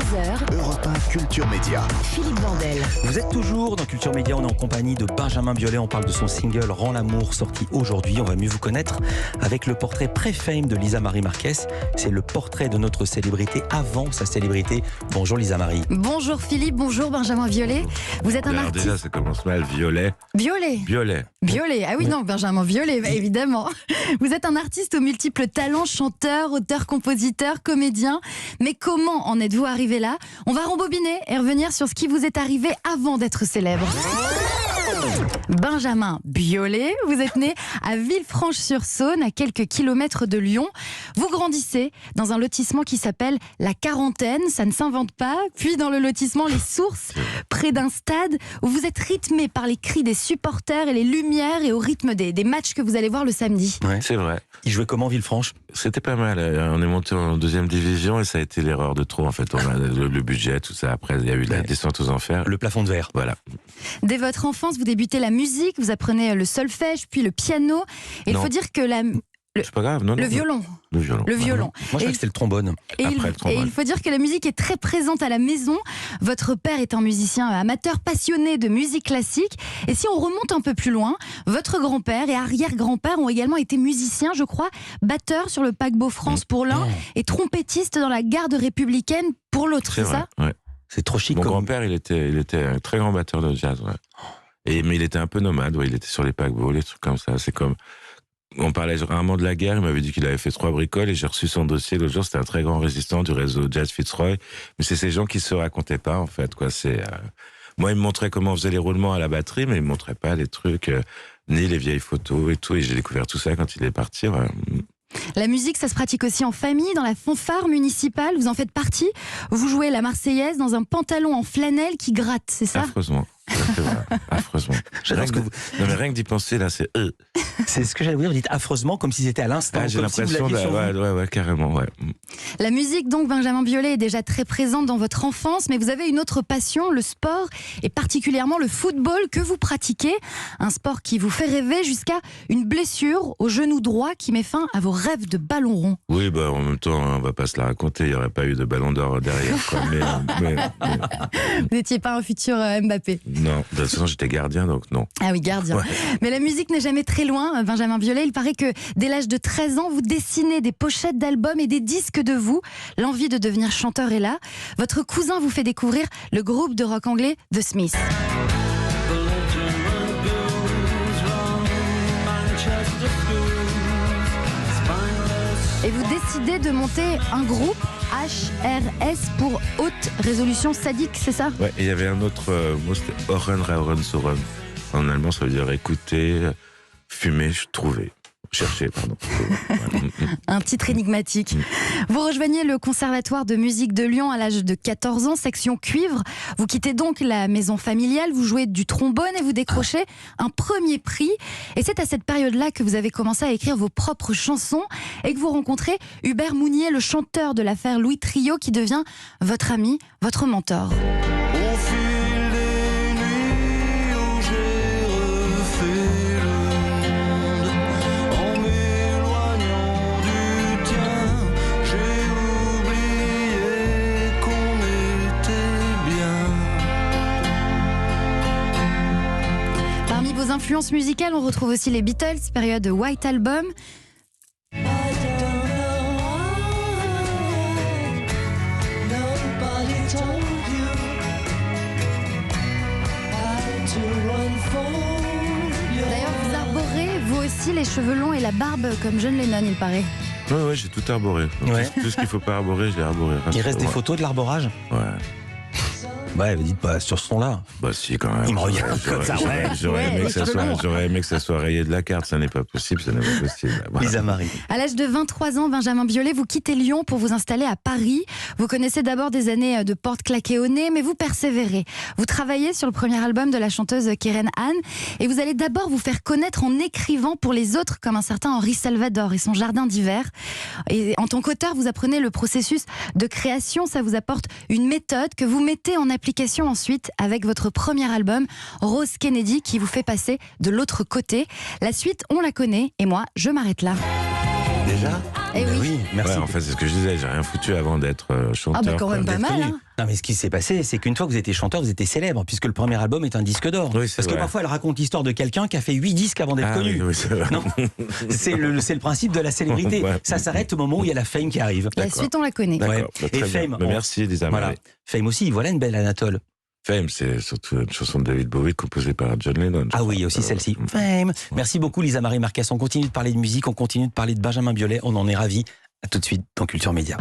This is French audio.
10h, Europe 1 Culture Média. Philippe Vandel. Vous êtes toujours dans Culture Média, on est en compagnie de Benjamin Biolay, on parle de son single Rends l'amour, sorti aujourd'hui. On va mieux vous connaître avec le portrait pré-fame de Lisa Marie Marquez. C'est le portrait de notre célébrité avant sa célébrité. Bonjour Lisa Marie. Bonjour Philippe, bonjour Benjamin Biolay. Vous êtes un Alors artiste. déjà, ça commence mal, Violet. Biolay. Biolay. Ah oui, non, Benjamin Biolay, évidemment. Vous êtes un artiste aux multiples talents, chanteur, auteur, compositeur, comédien. Mais comment en êtes-vous arrivé là? On va rembobiner et revenir sur ce qui vous est arrivé avant d'être célèbre. Benjamin Biolay, vous êtes né à Villefranche-sur-Saône, à quelques kilomètres de Lyon. Vous grandissez dans un lotissement qui s'appelle La Quarantaine, ça ne s'invente pas. Puis dans le lotissement Les Sources, près d'un stade où vous êtes rythmé par les cris des supporters et les lumières et au rythme des matchs que vous allez voir le samedi. Ouais. C'est vrai. Il jouait comment Villefranche? C'était pas mal. On est monté en deuxième division et ça a été l'erreur de trop. En fait, on a le budget, tout ça. Après, il y a eu la descente aux enfers. Le plafond de verre. Voilà. Dès votre enfance, vous débutez la musique, vous apprenez le solfège, puis le piano. Et il faut dire que C'est pas grave, non. le violon. Le violon. Le violon. Moi je croyais que c'était le trombone. Et Après, le trombone. il faut dire que la musique est très présente à la maison. Votre père est un musicien amateur passionné de musique classique. Et si on remonte un peu plus loin, votre grand-père et arrière-grand-père ont également été musiciens, je crois, batteurs sur le paquebot France pour l'un et trompettistes dans la garde républicaine pour l'autre, c'est vrai, ça? ouais. C'est trop chic. Mon comme... grand-père, il était un très grand batteur de jazz. Ouais. Mais il était un peu nomade. Ouais. Il était sur les paquebots, les trucs comme ça. C'est comme... On parlait rarement de la guerre, il m'avait dit qu'il avait fait 3 bricoles et j'ai reçu son dossier l'autre jour. C'était un très grand résistant du réseau Jazz Fitzroy. Mais c'est ces gens qui se racontaient pas, en fait. Quoi. Moi, il me montrait comment on faisait les roulements à la batterie, mais il me montrait pas les trucs, ni les vieilles photos et tout. Et j'ai découvert tout ça quand il est parti. Ouais. La musique, ça se pratique aussi en famille, dans la fanfare municipale. Vous en faites partie. Vous jouez la Marseillaise dans un pantalon en flanelle qui gratte, c'est ça? Affreusement. C'est vrai. Affreusement. J'adore ce que vous... Non, mais rien que d'y penser, là, c'est... C'est ce que j'allais vous dire, vous dites affreusement comme si c'était à l'instant. j'ai comme si vous l'impression... l'aviez sur vous. Ouais, carrément, ouais. La musique, donc, Benjamin Biolay, est déjà très présente dans votre enfance, mais vous avez une autre passion, le sport, et particulièrement le football que vous pratiquez. Un sport qui vous fait rêver jusqu'à une blessure au genou droit qui met fin à vos rêves de ballon rond. Oui, en même temps, on va pas se la raconter, il n'y aurait pas eu de ballon d'or derrière, quoi. Mais Vous n'étiez pas un futur Mbappé? non, de toute façon, j'étais gardien, donc non. Ah oui, gardien. Ouais. Mais la musique n'est jamais très loin, Benjamin Biolay. Il paraît que dès l'âge de 13 ans, vous dessinez des pochettes d'albums et des disques de vous. L'envie de devenir chanteur est là. Votre cousin vous fait découvrir le groupe de rock anglais The Smiths. Et vous décidez de monter un groupe, HRS, pour Haute Résolution Sadique, c'est ça? Ouais, et il y avait un autre mot, c'était Oren Rauren Soren. En allemand, ça veut dire écouter, fumer, trouver. Chercher, pardon. Un titre énigmatique. Vous rejoignez le Conservatoire de musique de Lyon à l'âge de 14 ans, section cuivre. Vous quittez donc la maison familiale, vous jouez du trombone et vous décrochez un premier prix. Et c'est à cette période-là que vous avez commencé à écrire vos propres chansons et que vous rencontrez Hubert Mounier, le chanteur de l'affaire Louis Trio, qui devient votre ami, votre mentor. Au fil des nuits où j'ai refait le monde, en m'éloignant du tien, j'ai oublié qu'on était bien. Parmi vos influences musicales, on retrouve aussi les Beatles, période White Album. D'ailleurs, vous arborez, vous aussi, les cheveux longs et la barbe comme John Lennon, il paraît. Ouais, j'ai tout arboré. Donc, Ouais. tout ce qu'il faut pas arborer, je l'ai arboré. Il reste des photos de l'arborage? Ouais. Ouais, vous dites pas sur ce ton-là. Bah si, quand même. Il me regarde comme ça, ouais. J'aurais aimé que ça soit rayé de la carte, ça n'est pas possible, ça n'est pas possible. Voilà. Lisa Marie. À l'âge de 23 ans, Benjamin Biolay, vous quittez Lyon pour vous installer à Paris. Vous connaissez d'abord des années de porte claquée au nez, mais vous persévérez. Vous travaillez sur le premier album de la chanteuse Keren Anne et vous allez d'abord vous faire connaître en écrivant pour les autres, comme un certain Henri Salvador et son Jardin d'hiver. Et en tant qu'auteur, vous apprenez le processus de création, ça vous apporte une méthode que vous mettez en application ensuite avec votre premier album, Rose Kennedy, qui vous fait passer de l'autre côté. La suite, on la connaît, et moi, je m'arrête là. Déjà Eh Ben oui. merci. Ouais, en fait, c'est ce que je disais, j'ai rien foutu avant d'être chanteur. Ah bah quand même quoi. pas mal. Hein. Non, mais ce qui s'est passé, c'est qu'une fois que vous étiez chanteur, vous étiez célèbre, puisque le premier album est un disque d'or. Oui, c'est Parce que vrai. parfois, elle raconte l'histoire de quelqu'un qui a fait 8 disques avant d'être Ah, connu. oui, c'est vrai. Non, c'est le principe de la célébrité. Ouais. Ça s'arrête au moment où il y a la fame qui arrive. La suite, on la connaît. D'accord, Ouais. bah, Et très bien. Fame, Bah, merci, Lisa Voilà. Marie. Fame aussi, voilà une belle Anatole. Fame, c'est surtout une chanson de David Bowie composée par John Lennon. je Ah oui, crois. aussi celle-ci. Fame. Merci beaucoup, Lisa Marie Marquez. On continue de parler de musique, on continue de parler de Benjamin Biolay. On en est ravis. À tout de suite dans Culture Média.